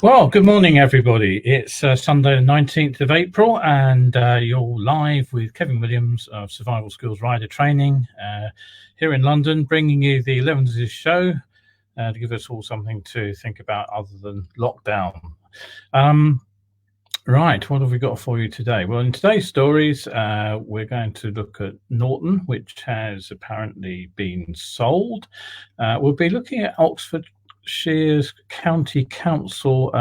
Well, good morning, everybody. It's Sunday, the 19th of April, and you're live with Kevin Williams of Survival Skills Rider Training here in London, bringing you the Elevenses show to give us all something to think about other than lockdown. Right, what have we got for you today? Well, in today's stories, we're going to look at Norton, which has apparently been sold. We'll be looking at Oxfordshire's County Council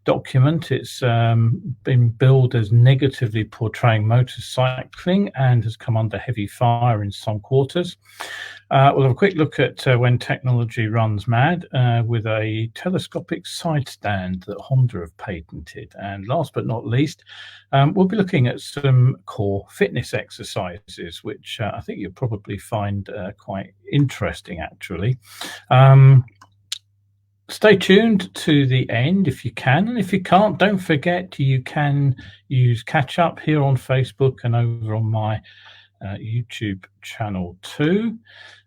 document. It's been billed as negatively portraying motorcycling and has come under heavy fire in some quarters. We'll have a quick look at when technology runs mad with a telescopic side stand that Honda have patented. And last but not least, we'll be looking at some core fitness exercises, which I think you'll probably find quite interesting, actually. Stay tuned to the end if you can, and if you can't, don't forget you can use catch up here on Facebook and over on my YouTube channel too.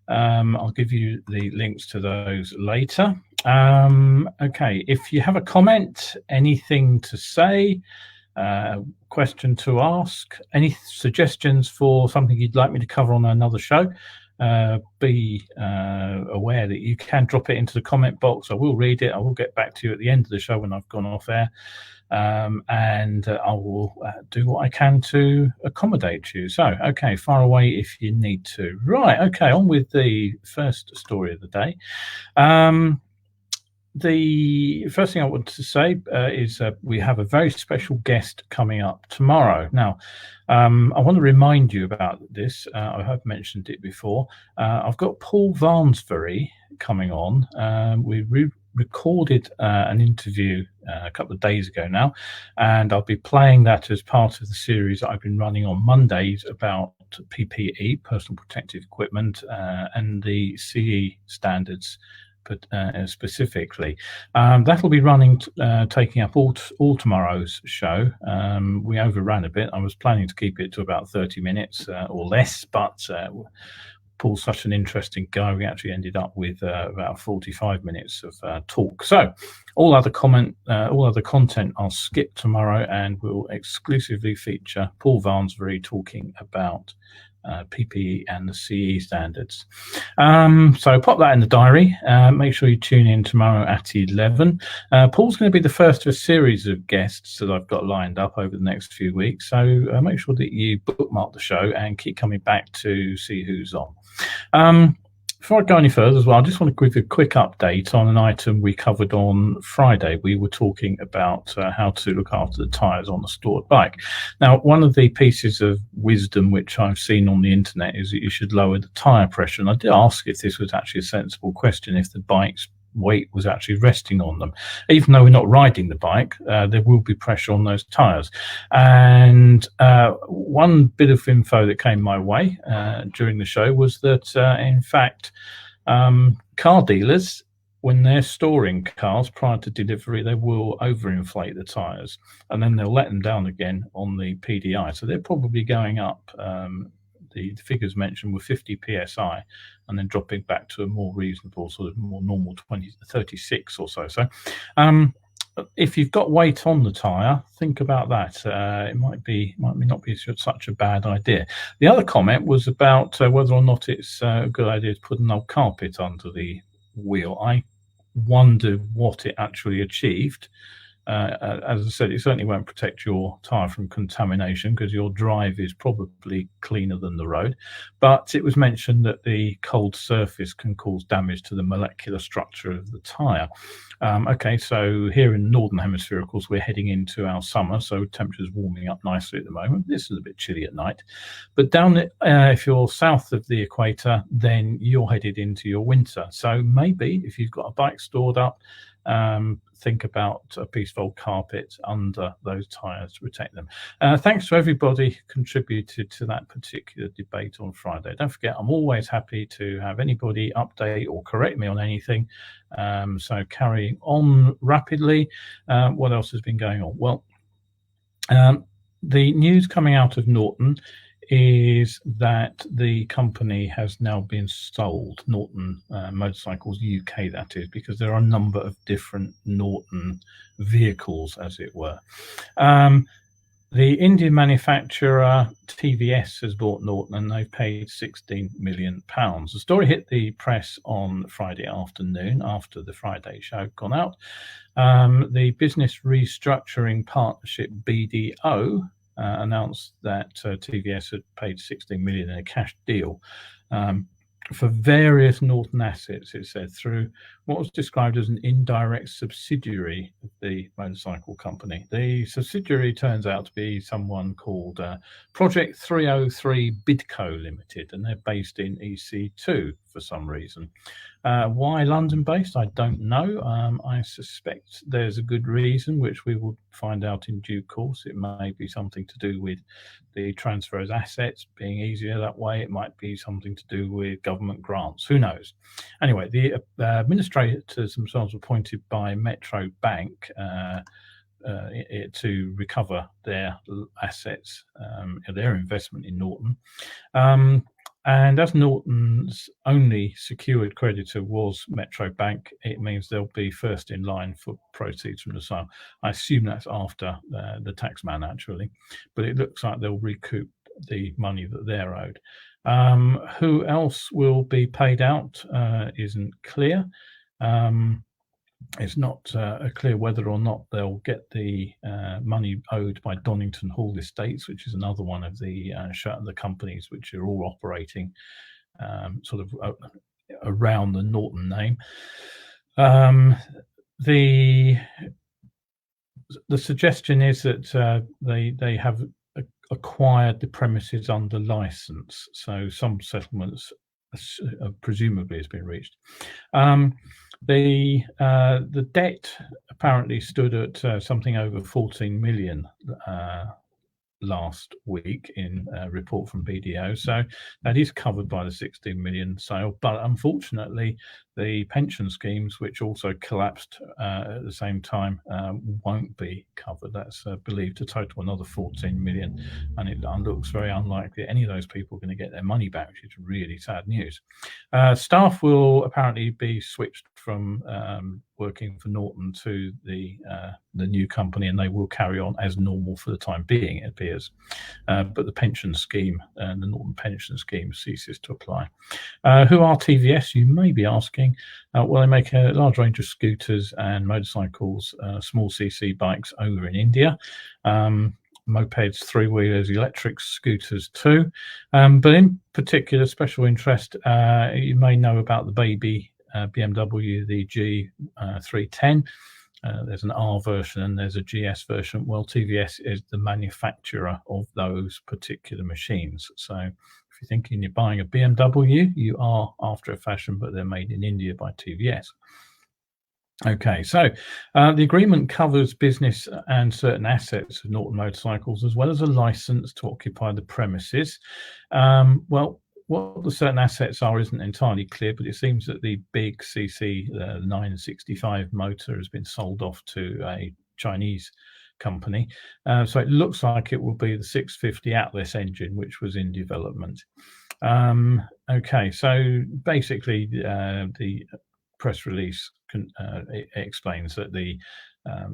I'll give you the links to those later. Okay, if you have a comment, anything to say, question to ask, any suggestions for something you'd like me to cover on another show, be aware that you can drop it into the comment box. I will read it. I will get back to you at the end of the show when I've gone off air. and I will do what I can to accommodate you. So, okay, fire away if you need to. Right, okay, on with the first story of the day. The first thing I want to say is we have a very special guest coming up tomorrow. Now, I want to remind you about this. I have mentioned it before. I've got Paul Varnsbury coming on. We recorded an interview a couple of days ago now, and I'll be playing that as part of the series I've been running on Mondays about PPE, personal protective equipment, and the CE standards specifically. That'll be running, taking up all tomorrow's show. We overran a bit. I was planning to keep it to about 30 minutes or less, but Paul's such an interesting guy, we actually ended up with about 45 minutes of talk. So all other content I'll skip tomorrow, and we'll exclusively feature Paul Varnsbury talking about PPE and the CE standards. So pop that in the diary. Make sure you tune in tomorrow at 11. Paul's going to be the first of a series of guests that I've got lined up over the next few weeks. So make sure that you bookmark the show and keep coming back to see who's on. Before I go any further as well, I just want to give you a quick update on an item we covered on Friday. We were talking about how to look after the tyres on a stored bike. Now, one of the pieces of wisdom which I've seen on the internet is that you should lower the tyre pressure. And I did ask if this was actually a sensible question, if the bike's weight was actually resting on them. Even though we're not riding the bike, there will be pressure on those tyres. And one bit of info that came my way during the show was that, in fact, car dealers, when they're storing cars prior to delivery, they will overinflate the tyres, and then they'll let them down again on the PDI. So they're probably going up. The figures mentioned were 50 psi, and then dropping back to a more reasonable, sort of more normal 36 or so. So if you've got weight on the tyre, think about that. It might not be such a bad idea. The other comment was about whether or not it's a good idea to put an old carpet under the wheel. I wondered what it actually achieved. As I said, it certainly won't protect your tyre from contamination because your drive is probably cleaner than the road. But it was mentioned that the cold surface can cause damage to the molecular structure of the tyre. Okay, so here in the Northern Hemisphere, of course, we're heading into our summer, so temperature's warming up nicely at the moment. This is a bit chilly at night. But down if you're south of the equator, then you're headed into your winter. So maybe if you've got a bike stored up, think about a piece of old carpet under those tyres to protect them. Thanks to everybody who contributed to that particular debate on Friday. Don't forget, I'm always happy to have anybody update or correct me on anything. So carrying on rapidly. What else has been going on? Well, the news coming out of Norton is that the company has now been sold, Norton Motorcycles UK, that is, because there are a number of different Norton vehicles, as it were. The Indian manufacturer TVS has bought Norton, and they've paid £16 million. The story hit the press on Friday afternoon after the Friday show had gone out. The business restructuring partnership BDO announced that TVS had paid £16 million in a cash deal for various Norton assets, it said, through what was described as an indirect subsidiary of the motorcycle company. The subsidiary turns out to be someone called Project 303 Bidco Limited, and they're based in EC2 for some reason. Why London-based, I don't know. I suspect there's a good reason, which we will find out in due course. It may be something to do with the transfer of assets being easier that way. It might be something to do with government grants. Who knows? Anyway, the administrators themselves were appointed by Metro Bank to recover their assets, their investment in Norton. And as Norton's only secured creditor was Metro Bank, it means they'll be first in line for proceeds from the sale. I assume that's after the taxman, actually, but it looks like they'll recoup the money that they're owed. Who else will be paid out isn't clear. It's not clear whether or not they'll get the money owed by Donington Hall Estates, which is another one of the companies which are all operating sort of around the Norton name. The suggestion is that they have acquired the premises under license, so some settlements presumably has been reached. The debt apparently stood at something over 14 million last week in a report from BDO, so that is covered by the 16 million sale, but unfortunately the pension schemes, which also collapsed at the same time, won't be covered. That's believed to total another 14 million, and it looks very unlikely any of those people are going to get their money back, which is really sad news. Staff will apparently be switched from working for Norton to the new company, and they will carry on as normal for the time being, it appears. But the pension scheme, the Norton pension scheme, ceases to apply. Who are TVS, you may be asking? Well, they make a large range of scooters and motorcycles, small CC bikes over in India. Mopeds, three-wheelers, electric scooters too. But in particular, special interest, you may know about the baby BMW, the G310. There's an R version and there's a GS version. Well, TVS is the manufacturer of those particular machines. So if you're thinking you're buying a BMW, you are after a fashion, but they're made in India by TVS. Okay, so the agreement covers business and certain assets of Norton Motorcycles, as well as a license to occupy the premises. Well, what the certain assets are isn't entirely clear, but it seems that the big CC 965 motor has been sold off to a Chinese company. So it looks like it will be the 650 Atlas engine, which was in development. Okay, so basically the press release explains that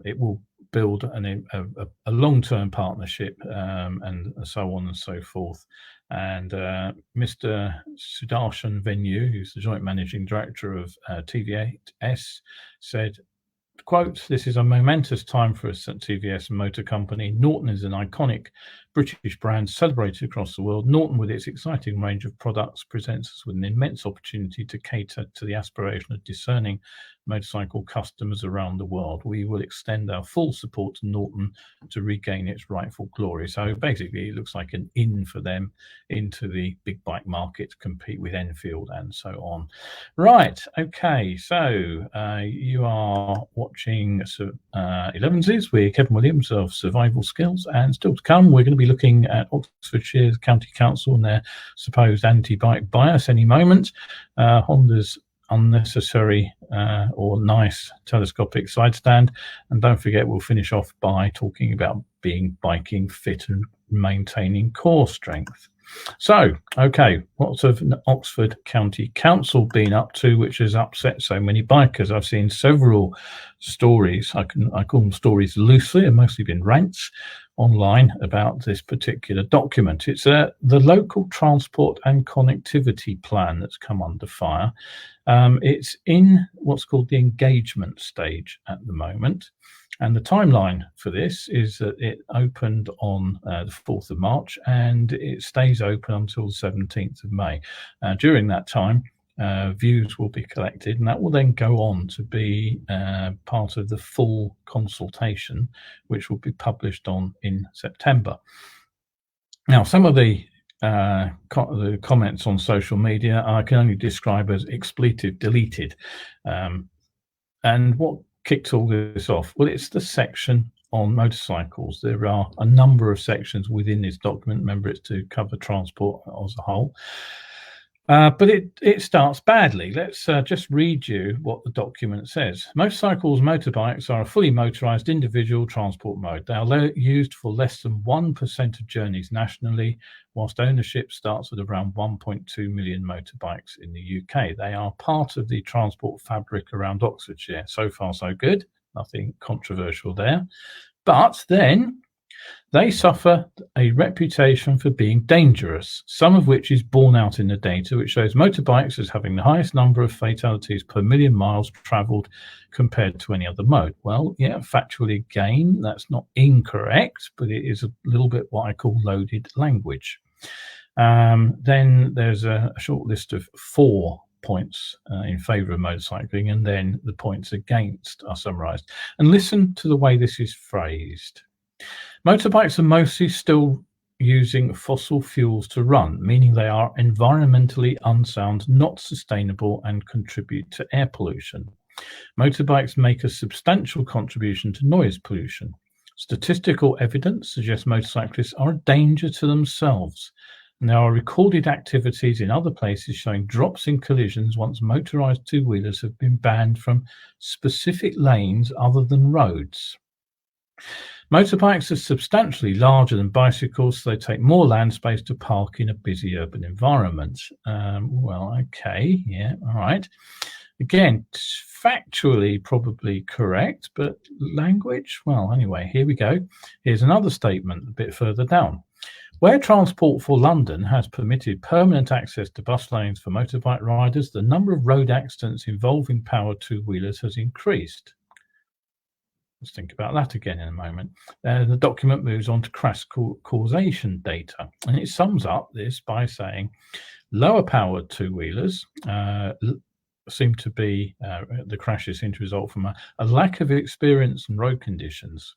it will build a long-term partnership and so on and so forth. And Mr. Sudarshan Venu, who's the joint managing director of TVS, said, quote, "This is a momentous time for us at TVS Motor Company. Norton is an iconic British brand celebrated across the world. Norton, with its exciting range of products, presents us with an immense opportunity to cater to the aspiration of discerning motorcycle customers around the world. We will extend our full support to Norton to regain its rightful glory." So basically, it looks like an in for them into the big bike market to compete with Enfield and so on. Right. Okay. So you are watching Elevenses with Kevin Williams of Survival Skills, and still to come, we're going to be looking at Oxfordshire County Council and their supposed anti-bike bias any moment. Honda's unnecessary or nice telescopic side stand, and don't forget we'll finish off by talking about biking fit and maintaining core strength. So, okay, what's have Oxford County Council been up to, which has upset so many bikers? I've seen several stories. I call them stories loosely, and mostly been rants online about this particular document. It's the local transport and connectivity plan that's come under fire. It's in what's called the engagement stage at the moment. And the timeline for this is that it opened on the 4th of March and it stays open until the 17th of May. During that time, views will be collected, and that will then go on to be part of the full consultation, which will be published in September. Now, some of the comments on social media I can only describe as expletive deleted. And what kicked all this off? Well, it's the section on motorcycles. There are a number of sections within this document. Remember, it's to cover transport as a whole. But it starts badly. Let's just read you what the document says. Motorcycles, motorbikes are a fully motorized individual transport mode. They are used for less than 1% of journeys nationally, whilst ownership starts at around 1.2 million motorbikes in the UK. They are part of the transport fabric around Oxfordshire. So far, so good. Nothing controversial there. But then They suffer a reputation for being dangerous, some of which is borne out in the data, which shows motorbikes as having the highest number of fatalities per million miles travelled compared to any other mode. Well, yeah, factually again, that's not incorrect, but it is a little bit what I call loaded language. Then there's a short list of 4 points in favour of motorcycling, and then the points against are summarised. And listen to the way this is phrased. Motorbikes are mostly still using fossil fuels to run, meaning they are environmentally unsound, not sustainable, and contribute to air pollution. Motorbikes make a substantial contribution to noise pollution. Statistical evidence suggests motorcyclists are a danger to themselves. And there are recorded activities in other places showing drops in collisions once motorised two-wheelers have been banned from specific lanes other than roads. Motorbikes are substantially larger than bicycles, so they take more land space to park in a busy urban environment. Well, okay, yeah, all right. Again, factually probably correct, but language, well, anyway, here we go. Here's another statement a bit further down. Where Transport for London has permitted permanent access to bus lanes for motorbike riders, the number of road accidents involving powered two-wheelers has increased. Let's think about that again in a moment. The document moves on to crash causation data, and it sums up this by saying lower powered two-wheelers seem to be, the crashes seem to result from a lack of experience and road conditions.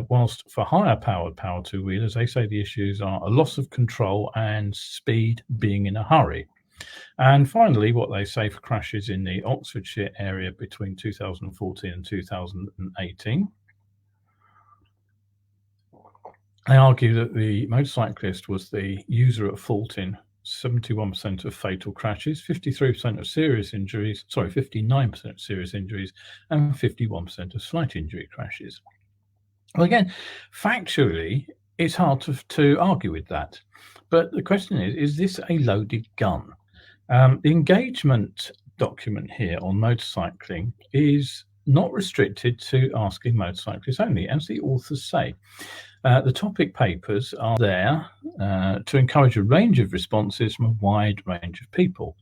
Whilst for higher powered two-wheelers, they say the issues are a loss of control and speed, being in a hurry. And finally, what they say for crashes in the Oxfordshire area between 2014 and 2018, they argue that the motorcyclist was the user at fault in 71% of fatal crashes, 53% of serious injuries, 59% of serious injuries, and 51% of slight injury crashes. Well, again, factually, it's hard to argue with that. But the question is this a loaded gun? The engagement document here on motorcycling is not restricted to asking motorcyclists only, as the authors say. The topic papers are there to encourage a range of responses from a wide range of people.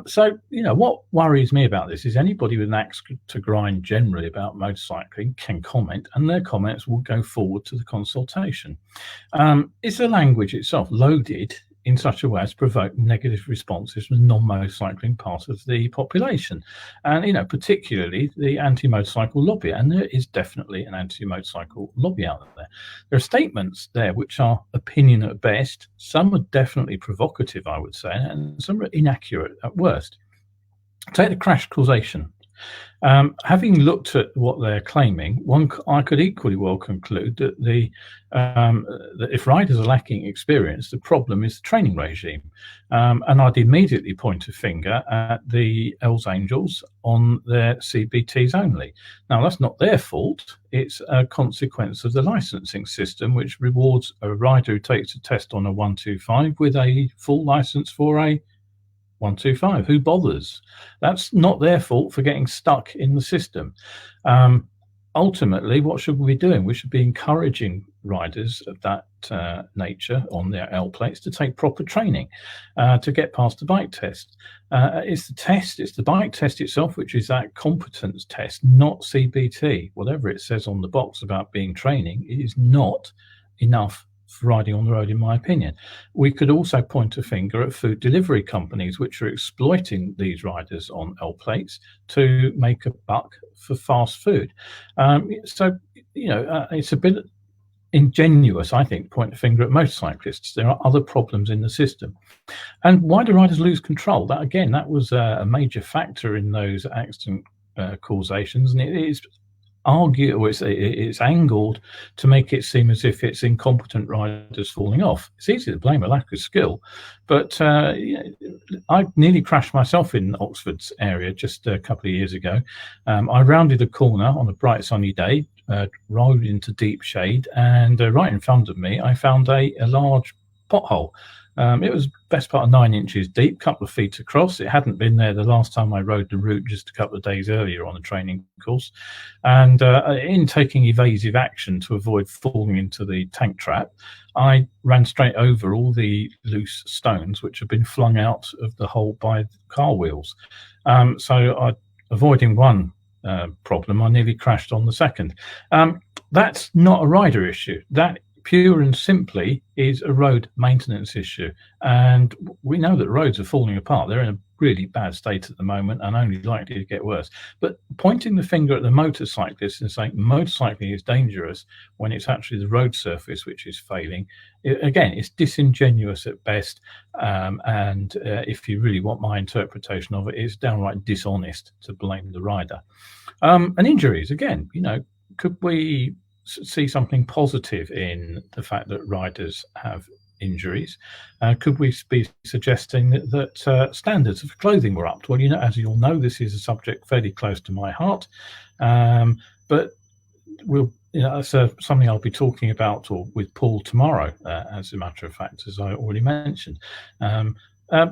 So, what worries me about this is anybody with an axe to grind generally about motorcycling can comment, and their comments will go forward to the consultation. Is the language itself loaded in such a way as to provoke negative responses from the non-motorcycling part of the population, and particularly the anti-motorcycle lobby? And there is definitely an anti-motorcycle lobby out there. There are statements there which are opinion at best. Some are definitely provocative, I would say, and some are inaccurate at worst. Take the crash causation. Having looked at what they're claiming, I could equally well conclude that that if riders are lacking experience, the problem is the training regime. And I'd immediately point a finger at the Hells Angels on their CBTs only. Now, that's not their fault. It's a consequence of the licensing system, which rewards a rider who takes a test on a 125 with a full license for a 125. Who bothers? That's not their fault for getting stuck in the system. Ultimately, what should we be doing? We should be encouraging riders of that nature on their L plates to take proper training to get past the bike test. It's the bike test itself, which is that competence test, not CBT. Whatever it says on the box about being training, it is not enough for riding on the road, in my opinion. We could also point a finger at food delivery companies which are exploiting these riders on L plates to make a buck for fast food. It's a bit ingenuous, I think, to point a finger at motorcyclists. There are other problems in the system. And why do riders lose control? That was a major factor in those accident causations, and it is it's angled to make it seem as if it's incompetent riders falling off. It's easy to blame a lack of skill, but I nearly crashed myself in Oxford's area just a couple of years ago. I rounded a corner on a bright sunny day, rolled into deep shade, and right in front of me I found a large pothole. It was best part of 9 inches deep, couple of feet across. It hadn't been there the last time I rode the route just a couple of days earlier on a training course. And in taking evasive action to avoid falling into the tank trap, I ran straight over all the loose stones which had been flung out of the hole by the car wheels. So avoiding one problem, I nearly crashed on the second. That's not a rider issue. That pure and simply is a road maintenance issue. And we know that roads are falling apart. They're in a really bad state at the moment and only likely to get worse. But pointing the finger at the motorcyclist and saying motorcycling is dangerous when it's actually the road surface which is failing, again, it's disingenuous at best. And if you really want my interpretation of it, it's downright dishonest to blame the rider. And injuries, again, could we see something positive in the fact that riders have injuries? Could we be suggesting that standards of clothing were upped? Well, as you all know, this is a subject fairly close to my heart, but that's something I'll be talking about with Paul tomorrow, as a matter of fact, as I already mentioned.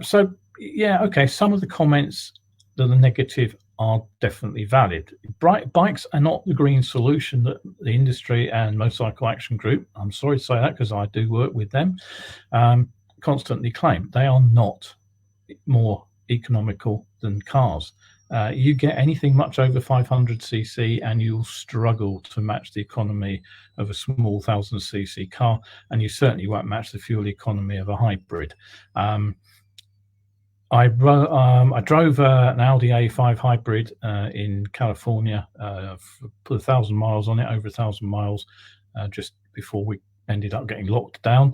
So yeah, okay, some of the comments that are negative are definitely valid. Bikes are not the green solution that the industry and Motorcycle Action Group, I'm sorry to say that because I do work with them, constantly claim. They are not more economical than cars. You get anything much over 500cc and you'll struggle to match the economy of a small 1000cc car, and you certainly won't match the fuel economy of a hybrid. I drove an Audi A5 hybrid in California, put 1,000 miles on it, over 1,000 miles, just before we ended up getting locked down.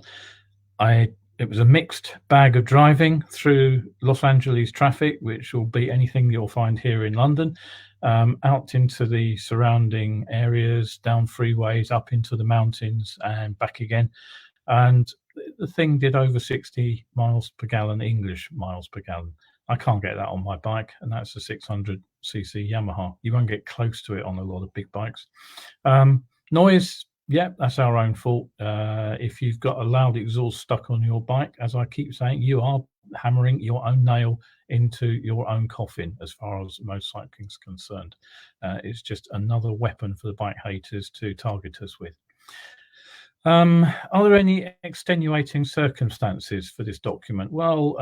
It was a mixed bag of driving through Los Angeles traffic, which will be anything you'll find here in London, out into the surrounding areas, down freeways, up into the mountains and back again. And the thing did over 60 miles per gallon, English miles per gallon. I can't get that on my bike, and that's a 600cc Yamaha. You won't get close to it on a lot of big bikes. Noise, yeah, that's our own fault. If you've got a loud exhaust stuck on your bike, as I keep saying, you are hammering your own nail into your own coffin as far as motorcycling is concerned. It's just another weapon for the bike haters to target us with. Are there any extenuating circumstances for this document? Well,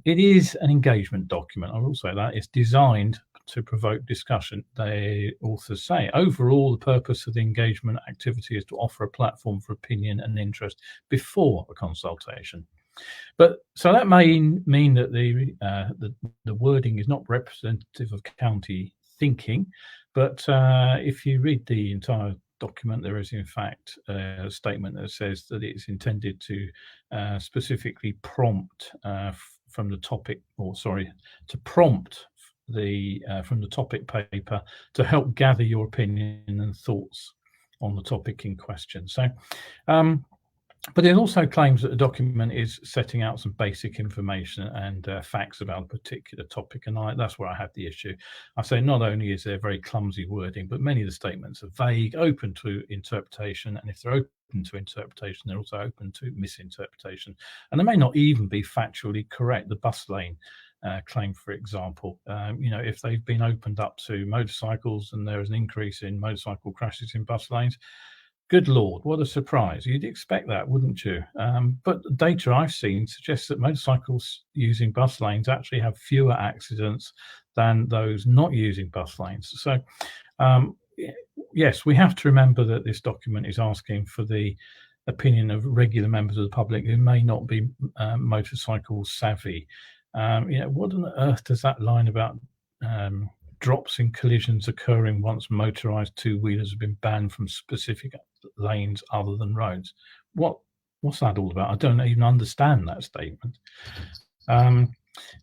it is an engagement document. I will say that. It's designed to provoke discussion. The authors say, overall, the purpose of the engagement activity is to offer a platform for opinion and interest before a consultation. But so that may mean that the wording is not representative of county thinking. But if you read the entire document, there is in fact a statement that says that it's intended to specifically prompt from the topic, to prompt from the topic paper to help gather your opinion and thoughts on the topic in question. So but it also claims that the document is setting out some basic information and facts about a particular topic, and that's where I have the issue. I say not only is there very clumsy wording, but many of the statements are vague, open to interpretation, and if they're open to interpretation, they're also open to misinterpretation, and they may not even be factually correct. The bus lane claim, for example, if they've been opened up to motorcycles and there is an increase in motorcycle crashes in bus lanes, good Lord, what a surprise. You'd expect that, wouldn't you? But the data I've seen suggests that motorcycles using bus lanes actually have fewer accidents than those not using bus lanes. So, yes, we have to remember that this document is asking for the opinion of regular members of the public who may not be motorcycle savvy. What on earth does that line about drops in collisions occurring once motorized two-wheelers have been banned from specific lanes other than roads? What's that all about? I don't even understand that statement.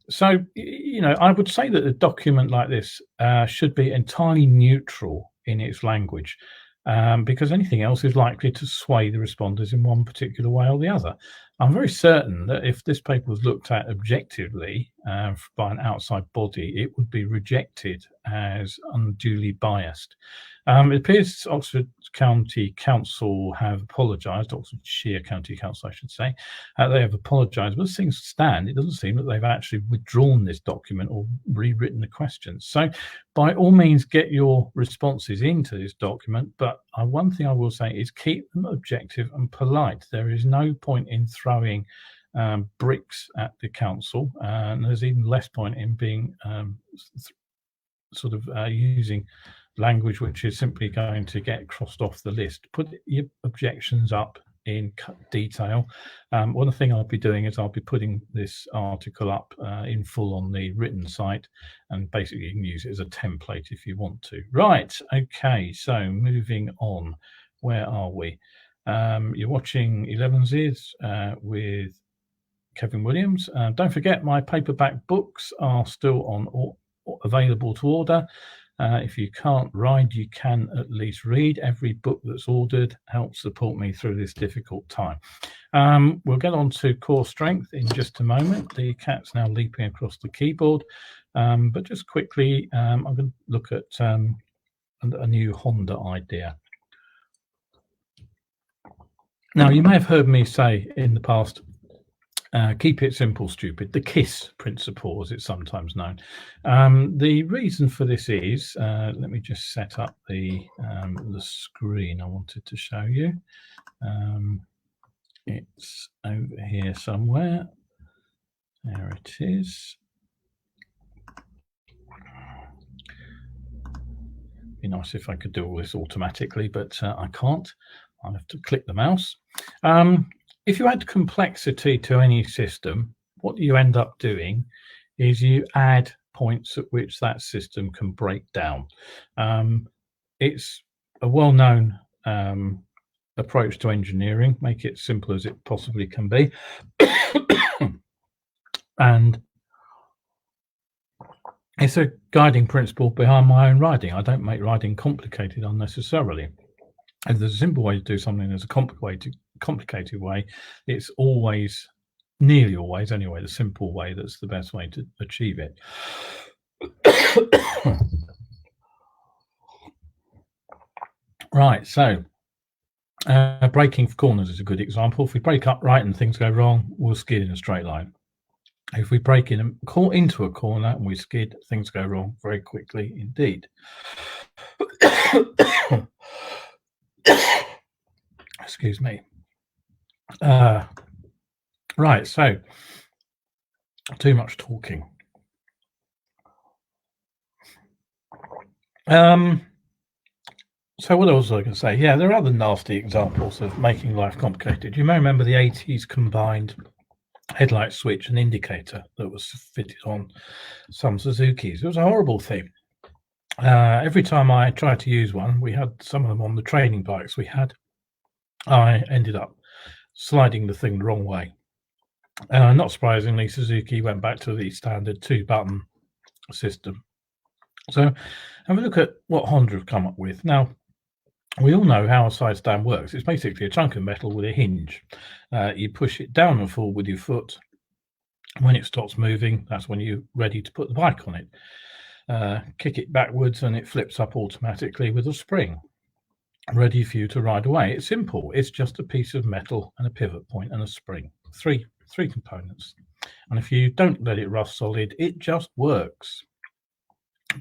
So, I would say that a document like this should be entirely neutral in its language, because anything else is likely to sway the responders in one particular way or the other. I'm very certain that if this paper was looked at objectively by an outside body, it would be rejected as unduly biased. It appears Oxford County Council have apologised, Oxfordshire County Council, I should say. They have apologised, but as things stand, it doesn't seem that they've actually withdrawn this document or rewritten the questions. So by all means, get your responses into this document, but one thing I will say is keep them objective and polite. There is no point in throwing bricks at the council, and there's even less point in being using language which is simply going to get crossed off the list. Put your objections up in detail. One thing I'll be doing is I'll be putting this article up in full on the written site, and basically you can use it as a template if you want to. Right, okay, so moving on. Where are we? You're watching Elevenses with Kevin Williams. Don't forget, my paperback books are still available to order. If you can't ride, you can at least read. Every book that's ordered helps support me through this difficult time. We'll get on to core strength in just a moment. The cat's now leaping across the keyboard. But just quickly, I'm going to look at a new Honda idea. Now, you may have heard me say in the past, keep it simple, stupid. The KISS principle, as it's sometimes known. The reason for this is, let me just set up the screen I wanted to show you. It's over here somewhere. There it is. Be nice if I could do all this automatically, but I can't. I have to click the mouse. If you add complexity to any system, what you end up doing is you add points at which that system can break down. It's a well-known approach to engineering. Make it simple as it possibly can be. And it's a guiding principle behind my own writing. I don't make writing complicated unnecessarily. If there's a simple way to do something, there's a complicated way. It's always, nearly always anyway, the simple way that's the best way to achieve it. Right, so braking for corners is a good example. If we brake upright and things go wrong, we'll skid in a straight line. If we brake into a corner and we skid, things go wrong very quickly indeed. Excuse me. Right, so too much talking. So what else was I going to say? Yeah, there are other nasty examples of making life complicated. You may remember the 80s combined headlight switch and indicator that was fitted on some Suzukis. It was a horrible thing. Every time I tried to use one, we had some of them on the training bikes we had, I ended up sliding the thing the wrong way. Not surprisingly, Suzuki went back to the standard 2-button system. So have a look at what Honda have come up with. Now, we all know how a side stand works. It's basically a chunk of metal with a hinge. You push it down and forward with your foot. When it stops moving, that's when you're ready to put the bike on it. Kick it backwards and it flips up automatically with a spring, ready for you to ride away. It's simple. It's just a piece of metal and a pivot point and a spring. Three components. And if you don't let it rust solid, it just works.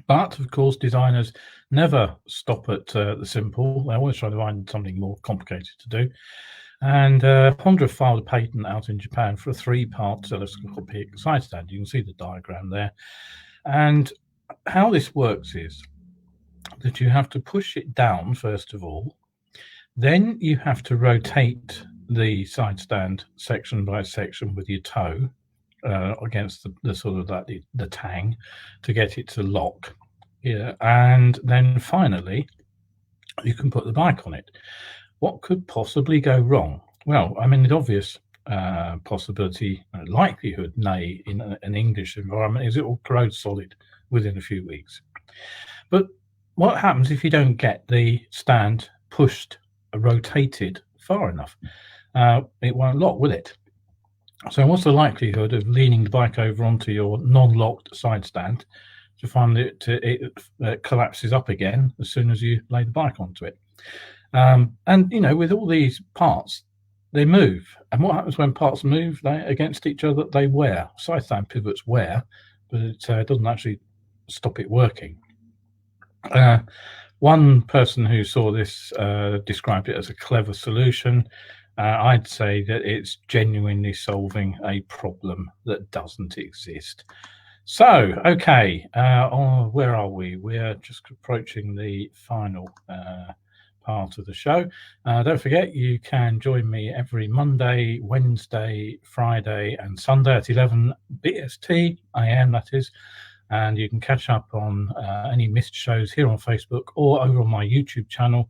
But of course, designers never stop at the simple. They always try to find something more complicated to do. And Honda filed a patent out in Japan for a 3-part telescopic side stand. You can see the diagram there. And how this works is that you have to push it down first of all. Then you have to rotate the side stand section by section with your toe against the sort of like the tang to get it to lock. Yeah, and then finally you can put the bike on it. What could possibly go wrong? Well, I mean, the obvious possibility, likelihood, nay, in an English environment, is it will corrode solid within a few weeks. But what happens if you don't get the stand pushed, rotated far enough? It won't lock, will it? So what's the likelihood of leaning the bike over onto your non-locked side stand to find that it collapses up again as soon as you lay the bike onto it? And you know, with all these parts, they move. And what happens when parts move against each other? They wear. Side stand pivots wear, but it doesn't actually stop it working. One person who saw this described it as a clever solution. I'd say that it's genuinely solving a problem that doesn't exist. So, okay, where are we? We're just approaching the final part of the show. Don't forget, you can join me every Monday, Wednesday, Friday, and Sunday at 11 BST AM, that is. And you can catch up on any missed shows here on Facebook or over on my YouTube channel,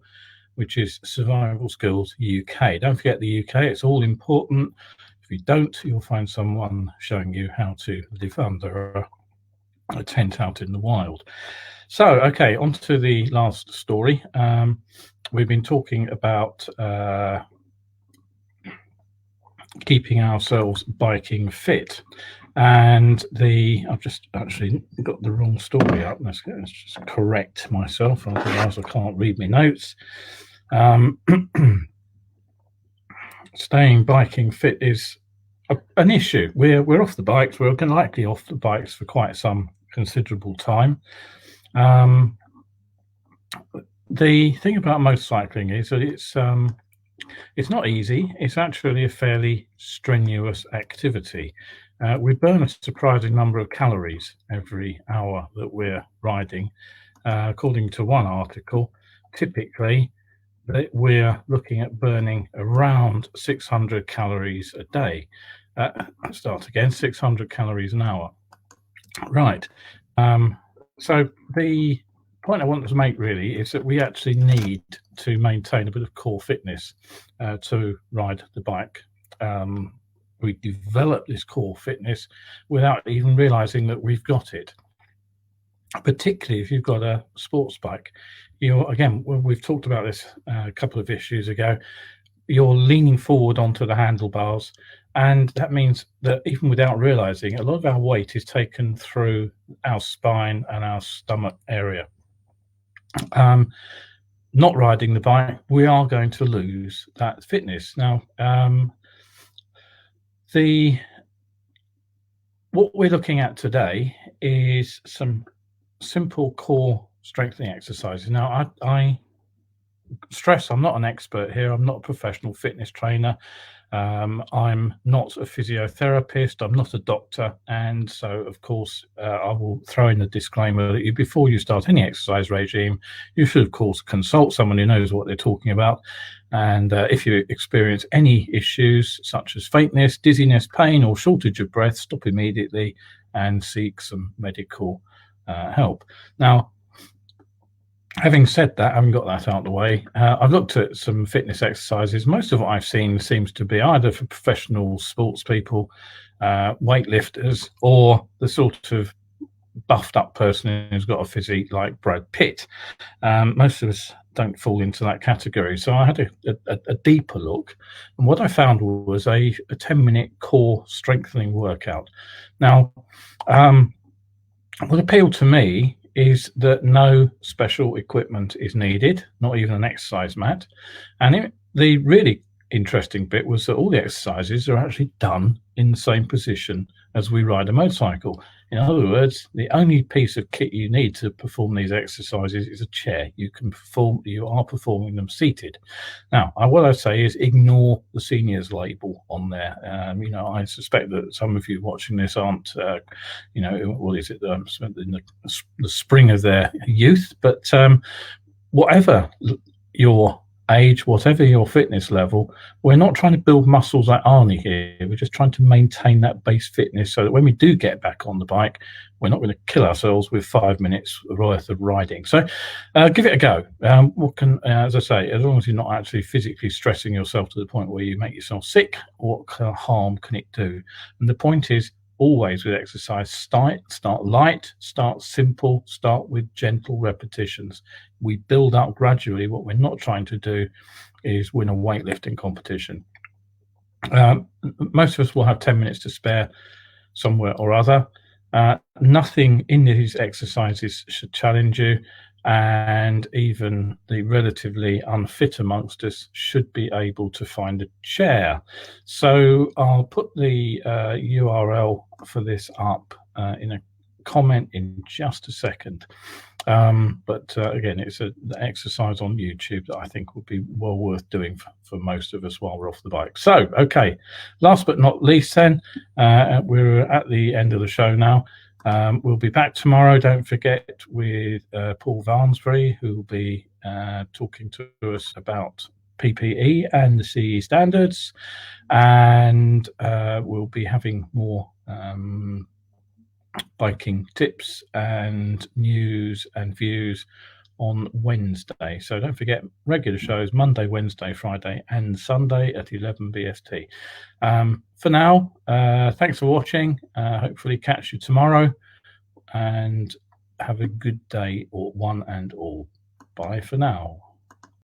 which is Survival Skills UK. Don't forget the UK, it's all important. If you don't, you'll find someone showing you how to live under a tent out in the wild. So, okay, on to the last story. We've been talking about keeping ourselves biking fit. And I've just actually got the wrong story up. Let's just correct myself, otherwise I can't read my notes. Staying biking fit is an issue. We're off the bikes. We're likely off the bikes for quite some considerable time. The thing about motorcycling is that it's not easy. It's actually a fairly strenuous activity. We burn a surprising number of calories every hour that we're riding. According to one article, typically we're looking at burning around 600 calories a day. Start again, 600 calories an hour. Right. So the point I want to make really is that we actually need to maintain a bit of core fitness to ride the bike. We develop this core fitness without even realizing that we've got it. Particularly if you've got a sports bike, again, we've talked about this a couple of issues ago, you're leaning forward onto the handlebars, and that means that even without realizing, a lot of our weight is taken through our spine and our stomach area. Not riding the bike, we are going to lose that fitness. Now, what we're looking at today is some simple core strengthening exercises. Now, I stress I'm not an expert here. I'm not a professional fitness trainer. I'm not a physiotherapist. I'm not a doctor. And so, of course, I will throw in a disclaimer that before you start any exercise regime, you should, of course, consult someone who knows what they're talking about. And if you experience any issues such as faintness, dizziness, pain, or shortage of breath, stop immediately and seek some medical help. Now, having said that, having got that out of the way, I've looked at some fitness exercises. Most of what I've seen seems to be either for professional sports people, weightlifters, or the sort of buffed up person who's got a physique like Brad Pitt. Most of us don't fall into that category. So I had a deeper look, and what I found was a 10-minute core strengthening workout. Now, what appealed to me is that no special equipment is needed, not even an exercise mat. And the really interesting bit was that all the exercises are actually done in the same position as we ride a motorcycle. In other words, the only piece of kit you need to perform these exercises is a chair. You are performing them seated. Now, what I say is ignore the seniors label on there. I suspect that some of you watching this aren't, what is it, in the spring of their youth, but whatever your age, whatever your fitness level, we're not trying to build muscles like Arnie here. We're just trying to maintain that base fitness so that when we do get back on the bike, we're not going to kill ourselves with 5 minutes worth of riding. So give it a go. As I say, as long as you're not actually physically stressing yourself to the point where you make yourself sick, what kind of harm can it do? And the point is, always with exercise, start light, start simple, start with gentle repetitions. We build up gradually. What we're not trying to do is win a weightlifting competition. Most of us will have 10 minutes to spare somewhere or other. Nothing in these exercises should challenge you, and even the relatively unfit amongst us should be able to find a chair. So I'll put the URL for this up in a comment in just a second. But again, it's an exercise on YouTube that I think would be well worth doing for most of us while we're off the bike. So, okay, last but not least then, we're at the end of the show now. We'll be back tomorrow, don't forget, with Paul Varnsbury, who will be talking to us about PPE and the CE standards, and we'll be having more biking tips and news and views on Wednesday. So don't forget, regular shows Monday, Wednesday, Friday and Sunday at 11 BST. For now, thanks for watching. Hopefully catch you tomorrow, and have a good day, or one and all. Bye for now.